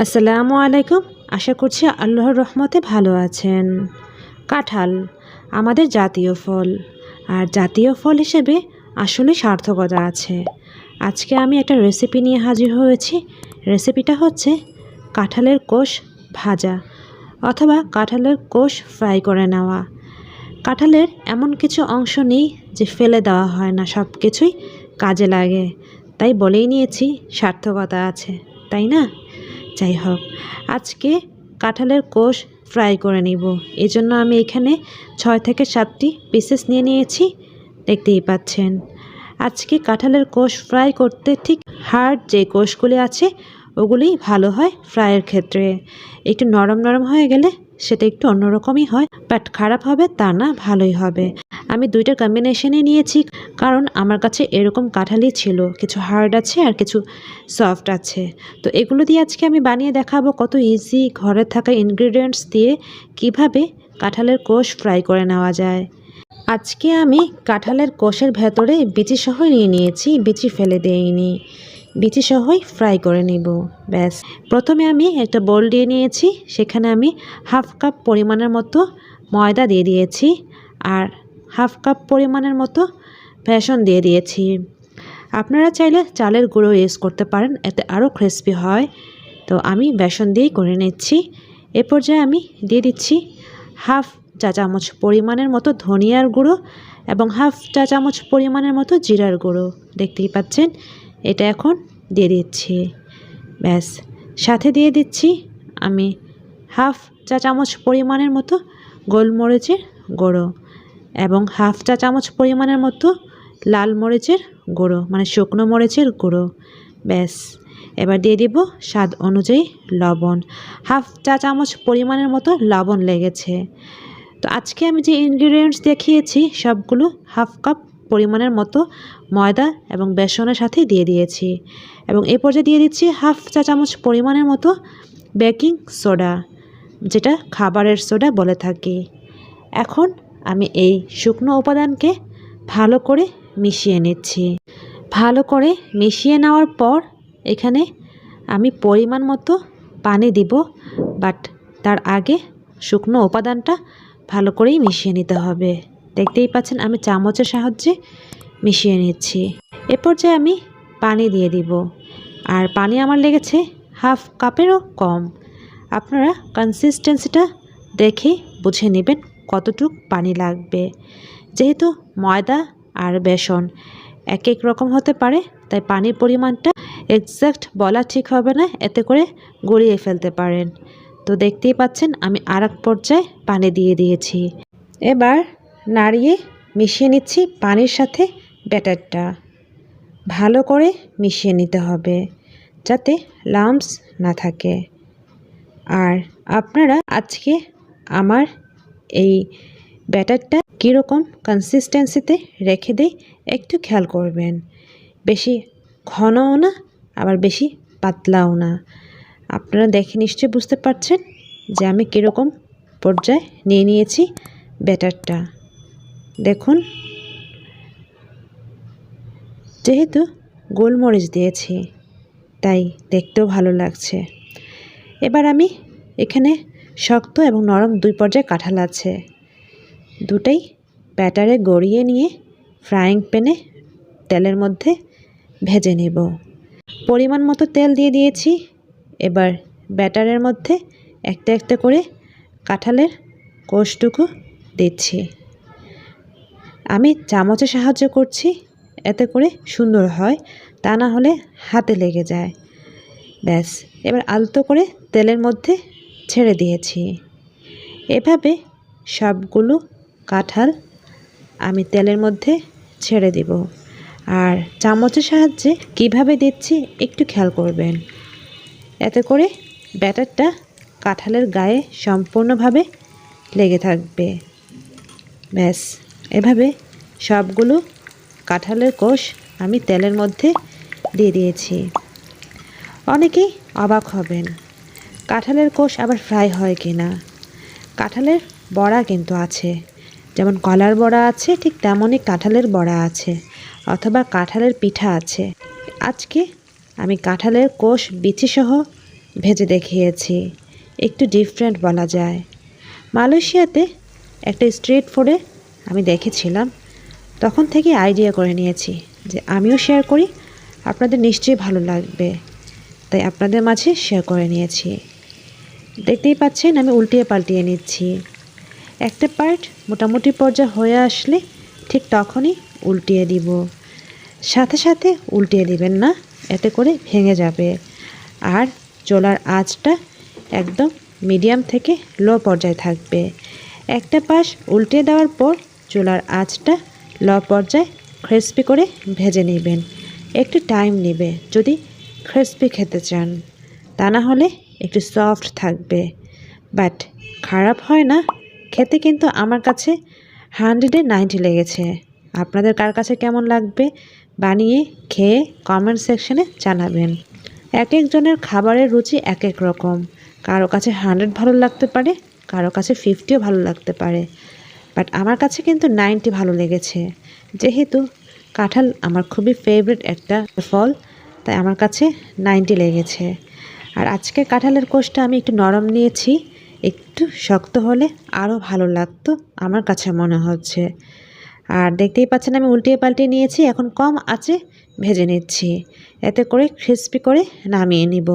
আসসালামু আলাইকুম। আশা করছি আল্লাহর রহমতে ভালো আছেন। কাঁঠাল আমাদের জাতীয় ফল, আর জাতীয় ফল হিসেবে আসলে সার্থকতা আছে। আজকে আমি একটা রেসিপি নিয়ে হাজির হয়েছি। রেসিপিটা হচ্ছে কাঁঠালের কোষ ভাজা অথবা কাঁঠালের কোষ ফ্রাই করে নেওয়া। কাঁঠালের এমন কিছু অংশ নেই যে ফেলে দেওয়া হয় না, সব কিছুই কাজে লাগে। তাই বলেই নিয়েছি সার্থকতা আছে, তাই না? যাই হোক, আজকে কাঁঠালের কোষ ফ্রাই করে নিব। এই জন্য আমি এখানে 6 থেকে 7টি পিসেস নিয়ে নিয়েছি, দেখতেই পাচ্ছেন। আজকে কাঁঠালের কোষ ফ্রাই করতে ঠিক হার্ড যে কোষগুলি আছে ওগুলিই ভালো হয় ফ্রাইয়ের ক্ষেত্রে। একটু নরম নরম হয়ে গেলে সেটা একটু অন্যরকমই হয়, বাট খারাপ হবে তা না, ভালোই হবে। আমি দুইটার কম্বিনেশনই নিয়েছি, কারণ আমার কাছে এরকম কাঁঠালই ছিল, কিছু হার্ড আছে আর কিছু সফট আছে। তো এগুলো দিয়ে আজকে আমি বানিয়ে দেখাবো কত ইজি ঘরে থাকা ইনগ্রিডিয়েন্টস দিয়ে কিভাবে কাঁঠালের কোষ ফ্রাই করে নেওয়া যায়। আজকে আমি কাঁঠালের কোষের ভেতরে বিচি সহ নিয়ে নিয়েছি, বিচি ফেলে দেইনি, বিচি সহই ফ্রাই করে নিব। ব্যাস, প্রথমে আমি একটা বোল দিয়ে নিয়েছি, সেখানে আমি হাফ কাপ পরিমাণের মতো ময়দা দিয়ে দিয়েছি আর হাফ কাপ পরিমাণের মতো বেসন দিয়ে দিয়েছি। আপনারা চাইলে চালের গুঁড়ো ইউজ করতে পারেন, এতে আরও ক্রিস্পি হয়। তো আমি বেসন দিয়েই করে নিচ্ছি। এ পর্যায়ে আমি দিয়ে দিচ্ছি হাফ চা চামচ পরিমাণের মতো ধনিয়ার গুঁড়ো এবং হাফ চা চামচ পরিমাণের মতো জিরার গুঁড়ো, দেখতেই পাচ্ছেন। এটা এখন দিয়ে দিচ্ছি। ব্যাস, সাথে দিয়ে দিচ্ছি আমি হাফ চা চামচ পরিমাণের মতো গোলমরিচের গুঁড়ো এবং হাফ চা চামচ পরিমাণের মতো লাল মরিচের গুঁড়ো, মানে শুকনো মরিচের গুঁড়ো। ব্যাস, এবার দিয়ে দিব স্বাদ অনুযায়ী লবণ। হাফ চা চামচ পরিমাণের মতো লবণ লেগেছে। তো আজকে আমি যে ইনগ্রিডিয়েন্টস দেখিয়েছি সবগুলো হাফ কাপ পরিমাণের মতো ময়দা এবং বেসনের সাথে দিয়ে দিয়েছি। এবং এই পর্যায়ে দিয়ে দিচ্ছি হাফ চা চামচ পরিমাণের মতো বেকিং সোডা, যেটা খাবারের সোডা বলে থাকি। এখন আমি এই শুকনো উপাদানকে ভালো করে মিশিয়ে নিচ্ছি। ভালো করে মিশিয়ে নেওয়ার পর এখানে আমি পরিমাণ মতো পানি দিব, বাট তার আগে শুকনো উপাদানটা ভালো করেই মিশিয়ে নিতে হবে। দেখতেই পাচ্ছেন আমি চামচের সাহায্যে মিশিয়ে নিচ্ছি। এ পর্যায়ে আমি পানি দিয়ে দিব, আর পানি আমার লেগেছে হাফ কাপেরও কম। আপনারা কনসিস্টেন্সিটা দেখে বুঝে নেবেন কতটুক পানি লাগবে। যেহেতু ময়দা আর বেসন এক এক রকম হতে পারে, তাই পানির পরিমাণটা এক্স্যাক্ট বলা ঠিক হবে না, এতে করে গড়িয়ে ফেলতে পারেন। তো দেখতেই পাচ্ছেন আমি আর এক পর্যায়ে পানি দিয়ে দিয়েছি। এবার নাড়িয়ে মিশিয়ে নিচ্ছি পানির সাথে ব্যাটারটা। ভালো করে মিশিয়ে নিতে হবে যাতে লাম্পস না থাকে। আর আপনারা আজকে আমার এই ব্যাটারটা কীরকম কনসিস্টেন্সিতে রেখে দেই একটু খেয়াল করবেন। বেশি ঘনও না, আবার বেশি পাতলাও না। আপনারা দেখে নিশ্চয়ই বুঝতে পারছেন যে আমি কীরকম পর্যায়ে নিয়ে নিয়েছি ব্যাটারটা। দেখুন, যেহেতু গোলমরিচ দিয়েছি তাই দেখতেও ভালো লাগছে। এবার আমি এখানে শক্ত এবং নরম দুই পর্যায়ে কাঁঠাল আছে, দুটাই ব্যাটারে গড়িয়ে নিয়ে ফ্রাইং প্যানে তেলের মধ্যে ভেজে নেব। পরিমাণ মতো তেল দিয়ে দিয়েছি। এবার ব্যাটারের মধ্যে একটা একটা করে কাঁঠালের কোষটুকু দিচ্ছি। আমি চামচের সাহায্য করছি, এতে করে সুন্দর হয়, তা না হলে হাতে লেগে যায়। ব্যাস, এবার আলতো করে তেলের মধ্যে ছেড়ে দিয়েছি। এভাবে সবগুলো কাঁঠাল আমি তেলের মধ্যে ছেড়ে দিব। আর চামচের সাহায্যে কিভাবে দিচ্ছি একটু খেয়াল করবেন, এতে করে ব্যাটারটা কাঁঠালের গায়ে সম্পূর্ণভাবে লেগে থাকবে। ব্যাস, এভাবে সবগুলো কাঁঠালের কোষ আমি তেলের মধ্যে দিয়ে দিয়েছি। অনেকেই অবাক হবেন কাঁঠালের কোষ আবার ফ্রাই হয় কি না। কাঁঠালের বড়া কিন্তু আছে, যেমন কলার বড়া আছে, ঠিক তেমনই কাঁঠালের বড়া আছে, অথবা কাঁঠালের পিঠা আছে। আজকে আমি কাঁঠালের কোষ বিচি সহ ভেজে দেখিয়েছি, একটু ডিফারেন্ট বলা যায়। মালয়েশিয়াতে একটা স্ট্রিট ফুডে আমি দেখেছিলাম, তখন থেকে আইডিয়া করে নিয়েছি যে আমিও শেয়ার করি, আপনাদের নিশ্চয়ই ভালো লাগবে, তাই আপনাদের মাঝে শেয়ার করে নিয়েছি। দেখতেই পাচ্ছেন আমি উল্টিয়ে পাল্টিয়ে নিচ্ছি। একটা পার্ট মোটামুটি পর্যায়ে হয়ে আসলে ঠিক তখনই উল্টিয়ে দিব। সাথে সাথে উল্টিয়ে দিবেন না, এতে করে ভেঙে যাবে। আর চুলার আঁচটা একদম মিডিয়াম থেকে লো পর্যায়ে থাকবে। একটা পাশ উল্টিয়ে দেওয়ার পর চুলার আঁচটা লো পর্যায়ে ক্রিস্পি করে ভেজে নেবেন। একটু টাইম নেবে যদি ক্রিস্পি খেতে চান, তা না হলে একটু সফট থাকবে, বাট খারাপ হয় না খেতে। কিন্তু আমার কাছে 190 লেগেছে। আপনাদের কার কাছে কেমন লাগবে বানিয়ে খেয়ে কমেন্ট সেকশনে জানাবেন। এক একজনের খাবারের রুচি এক এক রকম, কারো কাছে 100 ভালো লাগতে পারে, কারো কাছে 50ও ভালো লাগতে পারে, বাট আমার কাছে কিন্তু 90 ভালো লেগেছে। যেহেতু কাঁঠাল আমার খুবই ফেভারিট একটা ফল, তাই আমার কাছে 90 লেগেছে। আর আজকে কাঁঠালের কোষটা আমি একটু নরম নিয়েছি, একটু শক্ত হলে আরও ভালো লাগতো আমার কাছে মনে হচ্ছে। আর দেখতেই পাচ্ছেন আমি উল্টিয়ে পাল্টিয়ে নিয়েছি, এখন কম আঁচে ভেজে নিচ্ছি, এতে করে ক্রিস্পি করে নামিয়ে নিব।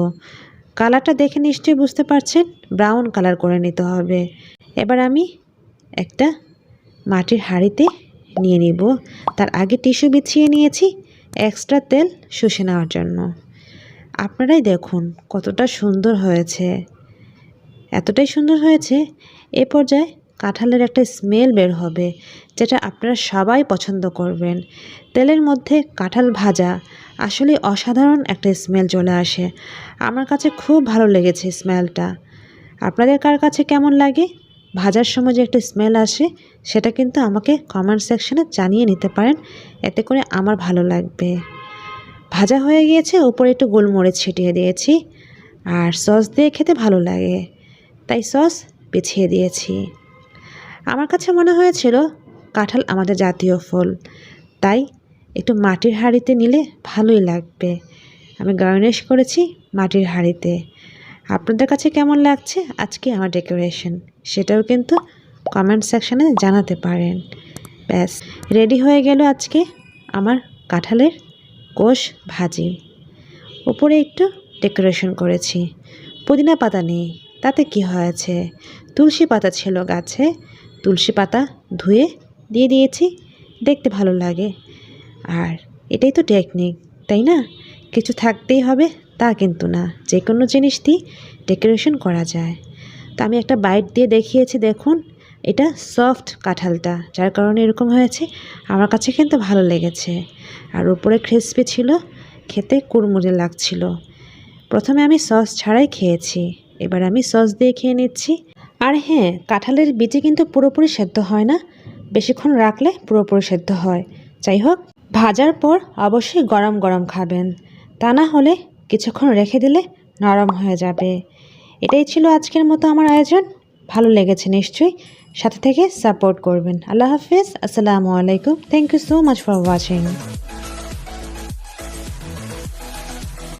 কালারটা দেখে নিশ্চয়ই বুঝতে পারছেন, ব্রাউন কালার করে নিতে হবে। এবার আমি একটা মাটির হাঁড়িতে নিয়ে নিব। তার আগে টিস্যু বিছিয়ে নিয়েছি এক্সট্রা তেল শুষে নেওয়ার জন্য। আপনারাই দেখুন কতটা সুন্দর হয়েছে, এতটাই সুন্দর হয়েছে। এ পর্যায়ে কাঁঠালের একটা স্মেল বের হবে, যেটা আপনারা সবাই পছন্দ করবেন। তেলের মধ্যে কাঁঠাল ভাজা আসলে অসাধারণ একটা স্মেল চলে আসে। আমার কাছে খুব ভালো লেগেছে স্মেলটা। আপনাদের কার কাছে কেমন লাগে? ভাজার সময় যে একটা স্মেল আসে, সেটা কিন্তু আমাকে কমেন্ট সেকশনে জানিয়ে নিতে পারেন, এতে করে আমার ভালো লাগবে। ভাজা হয়ে গিয়েছে, উপরে একটু গোলমরিচ ছিটিয়ে দিয়েছি। আর সস দিয়ে খেতে ভালো লাগে, তাই সস বিছিয়ে দিয়েছি। আমার কাছে মনে হয়েছিল কাঁঠাল আমাদের জাতীয় ফল, তাই একটু মাটির হাঁড়িতে নিলে ভালোই লাগবে। আমি গার্নিশ করেছি মাটির হাঁড়িতে। আপনাদের কাছে কেমন লাগছে আজকে আমার ডেকোরেশন, সেটাও কিন্তু কমেন্ট সেকশনে জানাতে পারেন। ব্যাস রেডি হয়ে গেল আজকে আমার কাঁঠালের কোষ ভাজি। উপরে একটু ডেকোরেশন করেছি, পুদিনা পাতা নেই, তাতে কি হয়েছে, তুলসী পাতা ছিল গাছে, তুলসী পাতা ধুয়ে দিয়ে দিয়েছি, দেখতে ভালো লাগে। আর এটাই তো টেকনিক, তাই না? কিছু থাকতেই হবে তা কিন্তু না, যে কোনো জিনিস দিয়ে ডেকোরেশন করা যায়। তো আমি একটা বাইট দিয়ে দেখিয়েছি, দেখুন এটা সফট কাঁঠালটা, যার কারণে এরকম হয়েছে। আমার কাছে কিন্তু ভালো লেগেছে। আর উপরে ক্রিসপি ছিল, খেতে কুড়মুড়ে লাগছিল। প্রথমে আমি সস ছাড়াই খেয়েছি, এবার আমি সস দিয়ে খেয়ে নিচ্ছি। আর হ্যাঁ, কাঁঠালের বিচি কিন্তু পুরোপুরি সেদ্ধ হয় না, বেশিক্ষণ রাখলে পুরোপুরি সেদ্ধ হয়। যাই হোক, ভাজার পর অবশ্যই গরম গরম খাবেন, তা না হলে কিছুক্ষণ রেখে দিলে নরম হয়ে যাবে। এটাই ছিল আজকের মতো আমার আয়োজন। ভালো লেগেছে নিশ্চয়ই, সাথে থেকে সাপোর্ট করবেন। আল্লাহ হাফিজ, আসসালামু আলাইকুম। Thank you so much for watching.